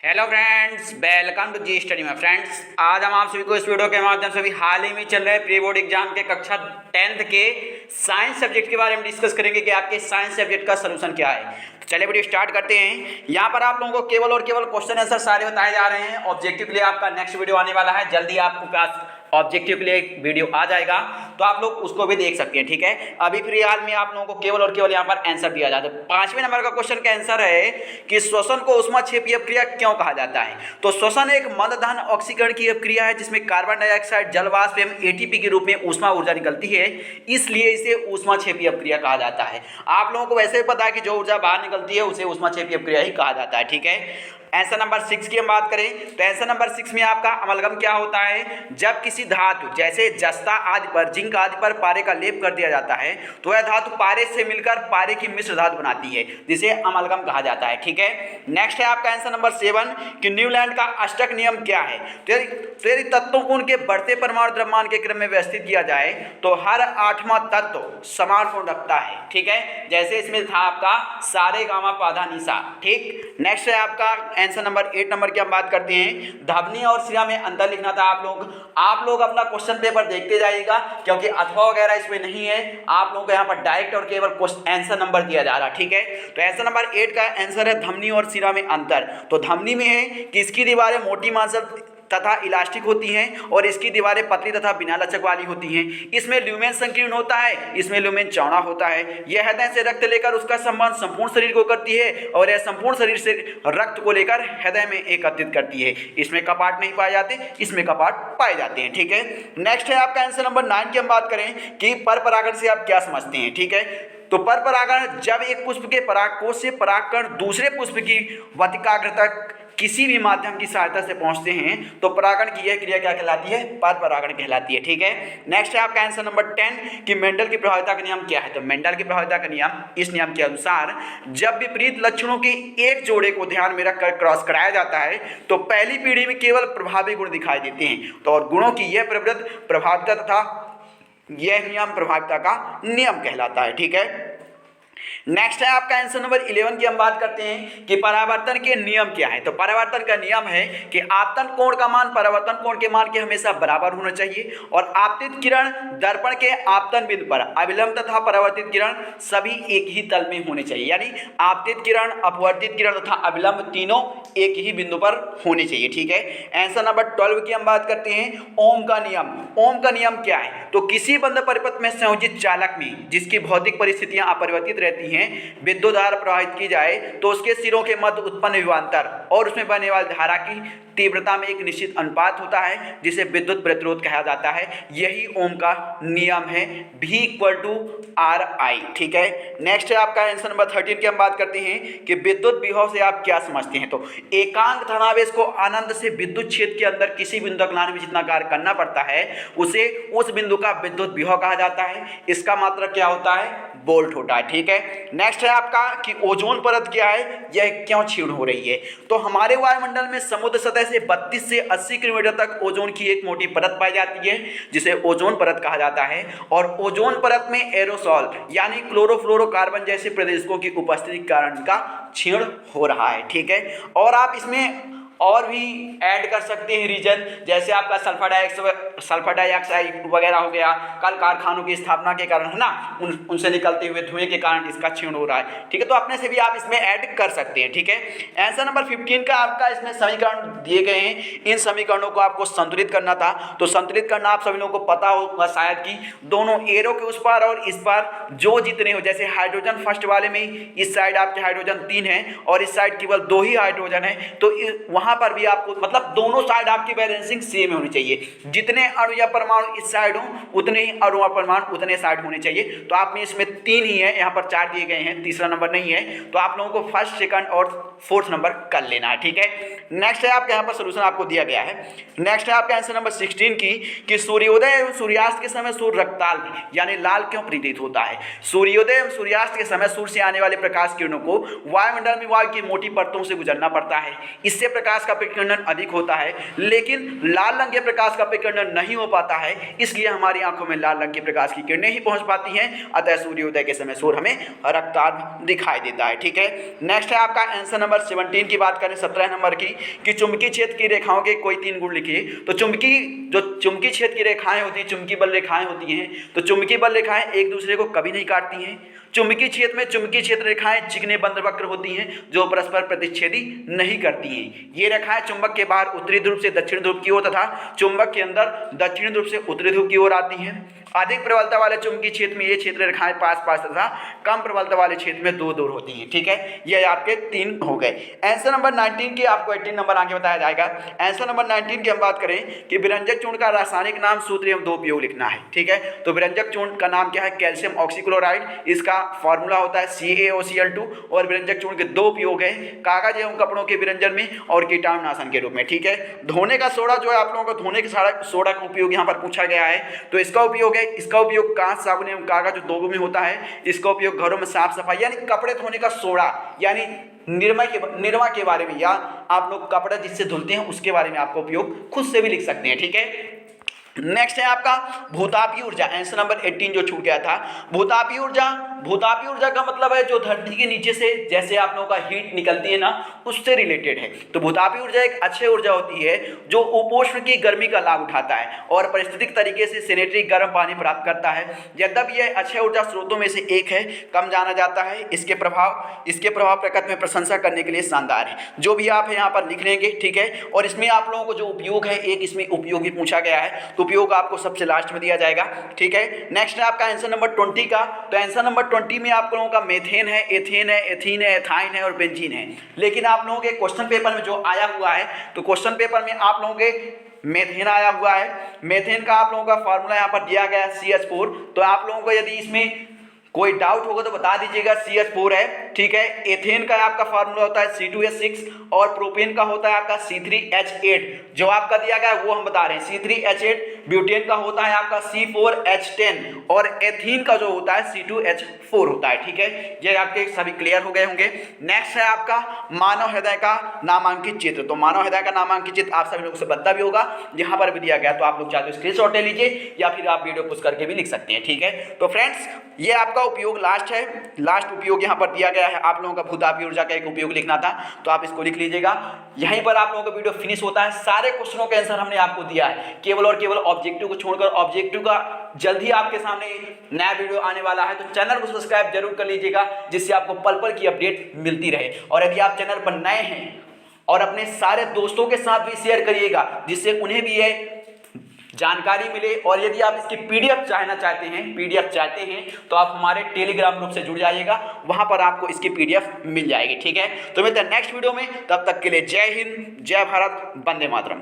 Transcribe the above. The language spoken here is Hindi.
Hello friends, welcome to G study में। फ्रेंड्स, आज हम आप सभी को इस वीडियो के माध्यम से भी हाल ही में चल रहे प्री बोर्ड एग्जाम के कक्षा 10th के साइंस सब्जेक्ट के बारे में डिस्कस करेंगे कि आपके साइंस सब्जेक्ट का सलूशन क्या है। तो चलिए वीडियो स्टार्ट करते हैं। यहाँ पर आप लोगों को केवल और केवल क्वेश्चन आंसर सारे बताए जा रहे हैं। ऑब्जेक्टिव के लिए आपका नेक्स्ट वीडियो आने वाला है, जल्दी आपके पास ऑब्जेक्टिव के लिए एक वीडियो आ जाएगा, तो आप लोग उसको भी देख सकते हैं। ठीक है, अभी फिलहाल में आप लोगों को केवल और केवल यहाँ पर आंसर दिया जाता है। 5वें नंबर का क्वेश्चन का आंसर है कि श्वसन को ऊष्माक्षेपीय अपक्रिया क्यों कहा जाता है। तो श्वसन एक मंददहन ऑक्सीकरण की अपक्रिया है जिसमें कार्बन डाइऑक्साइड जल वाष्प एवं एटीपी के रूप में ऊष्मा ऊर्जा निकलती है, इसलिए इसे ऊष्माक्षेपीय अपक्रिया कहा जाता है। आप लोगों को वैसे भी पता है कि जो ऊर्जा बाहर निकलती है उसे ऊष्माक्षेपीय अपक्रिया ही कहा जाता है। ठीक है, आंसर नंबर 6 की हम बात करें तो आंसर नंबर 6 में आपका अमलगम क्या होता है। जब किसी धातु जैसे जस्ता आदि पर, जिंक आदि पर पारे का लेप कर दिया जाता है तो वह धातु पारे से मिलकर पारे की मिश्र धातु बनाती है, जिसे अमलगम कहा जाता है। ठीक है, नेक्स्ट है आपका आंसर नंबर 7 कि न्यूलैंड का अष्टक नियम क्या है। तो यदि तत्वों को उनके बढ़ते परमाणु द्रव्यमान के क्रम में व्यवस्थित किया जाए तो हर 8वां तत्व समान गुण रखता है। ठीक है, जैसे इसमें था आपका सारे गामा पाधा निशा। ठीक, नेक्स्ट है आपका आंसर नंबर 8 नंबर की हम बात करते हैं। ध्वनि और शिरा में अंतर लिखना था आप लोग अपना क्वेश्चन पेपर देखते जाइएगा, क्योंकि अथवा वगैरह इसमें नहीं है। आप लोगों को यहाँ पर डायरेक्ट और केवल आंसर नंबर दिया जा रहा है। ठीक है, तो आंसर नंबर 8 का आंसर है ध्वनि और शिरा में अंतर। तो ध्वनि में है कि इसकी दीवारें मोटी मांसल तथा इलास्टिक होती हैं और इसकी दीवारें पतली तथा बिना लचक वाली होती हैं। इसमें ल्यूमेन संकीर्ण होता है, इसमें ल्यूमेन चौड़ा होता है। यह हृदय से रक्त लेकर उसका संबंध संपूर्ण शरीर को करती है और यह संपूर्ण शरीर से रक्त को लेकर हृदय में एकत्रित करती है। इसमें कपाट नहीं पाए जाते, इसमें कपाट पाए जाते हैं। ठीक है, नेक्स्ट है आपका आंसर नंबर 9 की हम बात करें कि पर परागण से आप क्या समझते हैं। ठीक है, तो पर परागण जब एक पुष्प के परागकोश से परागकण दूसरे पुष्प की वतिकाग्र तक किसी भी माध्यम की सहायता से पहुंचते हैं तो परागण की यह क्रिया क्या कहलाती है, पर परागण कहलाती है। ठीक है, नेक्स्ट है आपका आंसर नंबर 10 कि मेंडल की प्रभाविता का नियम क्या है। तो मेंडल की प्रभाविता का नियम, इस नियम के अनुसार जब विपरीत लक्षणों के एक जोड़े को ध्यान में रखकर क्रॉस कराया जाता है तो पहली पीढ़ी में केवल प्रभावी गुण दिखाई देते हैं। तो और गुणों की यह प्रवृत्ति प्रभाविता तथा यह नियम प्रभाविता का नियम कहलाता है। ठीक है, नेक्स्ट है आपका आंसर नंबर 11 की हम बात करते हैं कि परावर्तन के नियम क्या है। तो परावर्तन का नियम है कि आपतन कोण का मान परावर्तन कोण के मान के हमेशा बराबर होना चाहिए और आपतित किरण दर्पण के आपतन बिंदु पर अभिलंब तथा परावर्तित किरण सभी एक ही तल में होने चाहिए। यानी आपतित किरण, अपवर्तित किरण तथा अभिलंब तीनों एक ही बिंदु पर होने चाहिए। ठीक है, आंसर नंबर 12 की हम बात करते हैं ओम का नियम। ओम का नियम क्या है। तो किसी बंद परिपथ में संयोजित चालक में जिसकी भौतिक परिस्थितियां अपरिवर्तित रहती हैं विद्युत धारा प्रवाहित की जाए तो उसके सिरों के मध्य उत्पन्न विभवांतर और उसमें बहने वाली धारा की तीव्रता में एक निश्चित अनुपात होता है जिसे विद्युत प्रतिरोध कहा जाता है। यही ओम का नियम है, V = RI। ठीक है, नेक्स्ट है आपका आंसर नंबर 13 की हम बात करते हैं कि विद्युत विभव से आप क्या समझते हैं। तो एकांक धनावेश को अनंत से विद्युत क्षेत्र के अंदर किसी बिंदु तक लाने में जितना कार्य करना पड़ता है उसे उस बिंदु का विद्युत विभव कहा जाता है। इसका मात्रक क्या होता है, वोल्ट होता है। ठीक है, नेक्स्ट है आपका कि ओजोन परत क्या है, यह क्यों क्षीण हो रही है। तो हमारे वायुमंडल में समुद्र सतह से 32 से 80 किलोमीटर तक ओजोन की एक मोटी परत पाई जाती है जिसे ओजोन परत कहा जाता है और ओजोन परत में एरोसॉल यानी क्लोरोफ्लोरोकार्बन जैसे प्रदेशों की उपस्थिति के कारण का क्षीण हो रहा है। ठीक है, और आप इसमें और भी ऐड कर सकते हैं रीजन, जैसे आपका सल्फर डाइऑक्साइड वगैरह हो गया, कल कारखानों की स्थापना के कारण है ना, उनसे निकलते हुए धुएं के कारण इसका क्षीण हो रहा है। ठीक है, तो अपने से भी आप इसमें ऐड कर सकते हैं। ठीक है, आंसर नंबर 15 का आपका इसमें समीकरण दिए गए हैं। इन समीकरणों को आपको संतुलित करना था। तो संतुलित करना आप सभी लोगों को पता होगा शायद कि दोनों एरो के उस पार और इस पार जो जितने हो, जैसे हाइड्रोजन फर्स्ट वाले में इस साइड आपके हाइड्रोजन 3 है और इस साइड केवल 2 ही हाइड्रोजन है, तो वहां पर भी आपको मतलब दोनों साइड आपकी बैलेंसिंग सेम होनी चाहिए। जितने अणु या परमाणु इस साइड हो उतने ही अणु और परमाणु उतने साइड होने चाहिए। तो आप में इसमें 3 ही है, यहाँ पर 4 दिए गए हैं, तीसरा नंबर नहीं है। तो आप लोगों को फर्स्ट, सेकंड और फोर्थ नंबर कर लेना है। ठीक है, नेक्स्ट है आपके यहाँ पर सोल्यूशन आपको दिया गया है। नेक्स्ट है आपका आंसर नंबर 16 की कि सूर्योदय एवं सूर्यास्त के समय सूर्य रक्ताल यानी लाल क्यों प्रतीत होता है। सूर्योदय एवं सूर्यास्त के समय सूर्य से आने वाले प्रकाश किरणों को वायुमंडल में वायु की मोटी परतों से गुजरना पड़ता है। इससे प्रकाश का विकिरण अधिक होता है, लेकिन लाल रंग के प्रकाश का विकिरण नहीं हो पाता है, इसलिए हमारी आंखों में लाल रंग की प्रकाश की किरणें ही पहुंच पाती हैं, अतः सूर्योदय के समय सूर्य हमें रक्ताभ दिखाई देता है। ठीक है, नेक्स्ट है आपका आंसर नंबर 17 की बात करें 17 नंबर की, कि चुंबकीय क्षेत्र की रेखाओं के कोई 3 गुण लिखिए। तो चुंबकीय क्षेत्र की रेखाएं होती हैं, चुंबकीय बल रेखाएं होती हैं, तो चुंबकीय बल रेखाएं एक दूसरे को कभी नहीं काटती हैं। चुंबकीय क्षेत्र में चुंबकीय क्षेत्र रेखाएं चिकने बंद वक्र होती हैं जो परस्पर प्रतिच्छेदी नहीं करती हैं। ये रेखाएं चुंबक के बाहर उत्तरी ध्रुव से दक्षिण ध्रुव की ओर तथा चुंबक के अंदर दक्षिण ध्रुव से उत्तरी ध्रुव की ओर आती हैं। अधिक प्रबलता वाले चुंबकीय क्षेत्र में ये क्षेत्र रेखाएं पास पास तथा कम प्रबलता वाले क्षेत्र में दूर दूर होती हैं। ठीक है, ये आपके 3 हो गए। आंसर नंबर 19 की आपको 18 नंबर आगे बताया जाएगा। आंसर नंबर 19 की हम बात करें कि विरंजक चूर्ण का रासायनिक नाम, सूत्र एवं 2 उपयोग लिखना है। ठीक है, तो विरंजक चूर्ण का नाम क्या है? कैल्शियम ऑक्सीक्लोराइड, इसका फॉर्मूला होता है CaOCl2, और विरंजक चूर्ण के 2 उपयोग है, कागज एवं कपड़ों के विरंजन में और कीटाणुनाशन के रूप में। ठीक है, धोने का सोडा जो है, आप लोगों को धोने के सोडा का उपयोग यहाँ पर पूछा गया है, तो इसका उपयोग है, इसका उपयोग कांच, साबुन एवं कागज दोनों में होता है। इसका उपयोग घरों में साफ सफाई यानी कपड़े धोने का सोडा यानी निरमा के बारे में, या आप लोग कपड़े जिससे धुलते हैं उसके बारे में आपका उपयोग खुद से भी लिख सकते हैं। ठीक है, नेक्स्ट है आपका भूतापीय ऊर्जा। आंसर नंबर 18 जो छूट गया था, भूतापीय ऊर्जा। भूतापीय ऊर्जा का मतलब है जो धरती के नीचे से जैसे आप लोगों का हीट निकलती है ना, उससे रिलेटेड है। तो भूतापीय ऊर्जा एक अच्छी ऊर्जा होती है जो उपोष्ण की गर्मी का लाभ उठाता है और पारिस्थितिक तरीके से सैनिटरी गर्म पानी प्राप्त करता है। यद्यपि यह अच्छे ऊर्जा स्रोतों में से एक है, कम जाना जाता है। इसके प्रभाव प्रकृति में प्रशंसा करने के लिए शानदार है। जो भी आप यहाँ पर लिख लेंगे, ठीक है, और इसमें आप लोगों को जो उपयोग है, एक इसमें उपयोग भी पूछा गया है, तो उपयोग आपको सबसे लास्ट में दिया जाएगा। ठीक है, नेक्स्ट है आपका आंसर नंबर 20 का। तो आंसर नंबर 20 में आप लोगों का मेथेन है, एथेन है, एथीन है, एथाइन है और बेंजीन है। लेकिन आप लोगों के क्वेश्चन पेपर में जो आया हुआ है, तो क्वेश्चन पेपर में आप लोगों के मेथेन आया हुआ है। मेथेन का आप लोगों का फॉर्मूला यहाँ पर दिया गया है CH4। तो आप लोगों को यदि इसमें कोई डाउट होगा तो बता दीजिएगा, CH4 है। ठीक है, एथेन का आपका फार्मूला होता है C2H6 और प्रोपेन का होता है आपका C3H8। जो आपका दिया गया है वो हम बता रहे हैं, C3H8। ब्यूटेन का होता है आपका C4H10 और एथीन का जो होता है C2H4 होता है। ठीक है, ये आपके सभी क्लियर हो गए होंगे। नेक्स्ट है आपका मानव हृदय का नामांकित चित्र। तो मानव हृदय का नामांकित चित्र आप सभी लोगों से बनता भी होगा, यहाँ पर भी दिया गया, तो आप लोग चाहे तो स्क्रीनशॉट ले लीजिए या फिर आप वीडियो पुश करके भी लिख सकते हैं। ठीक है, तो फ्रेंड्स ये आपका उपयोग लास्ट है, लास्ट उपयोग यहाँ पर दिया गया है। आप लोगों का भूतापीय ऊर्जा का एक उपयोग लिखना था, तो आप इसको लिख लीजिएगा। यहीं पर आप लोगों का वीडियो फिनिश होता है। सारे क्वेश्चनों के आंसर हमने आपको दिया है, केवल और केवल ऑब्जेक्टिव को छोड़कर। ऑब्जेक्टिव का जल्द ही आपके सामने नया वीडियो आने वाला है, तो चैनल को सब्सक्राइब जरूर कर लीजिएगा, जिससे आपको पल पल की अपडेट मिलती रहे। और यदि आप चैनल पर नए हैं और अपने सारे दोस्तों के साथ भी शेयर करिएगा, जिससे उन्हें भी ये जानकारी मिले। और यदि आप इसकी PDF चाहते हैं तो आप हमारे टेलीग्राम ग्रुप से जुड़ जाइएगा, वहां पर आपको इसकी PDF मिल जाएगी। ठीक है, तो मिलते हैं नेक्स्ट वीडियो में, तब तक के लिए जय हिंद, जय भारत, वंदे मातरम।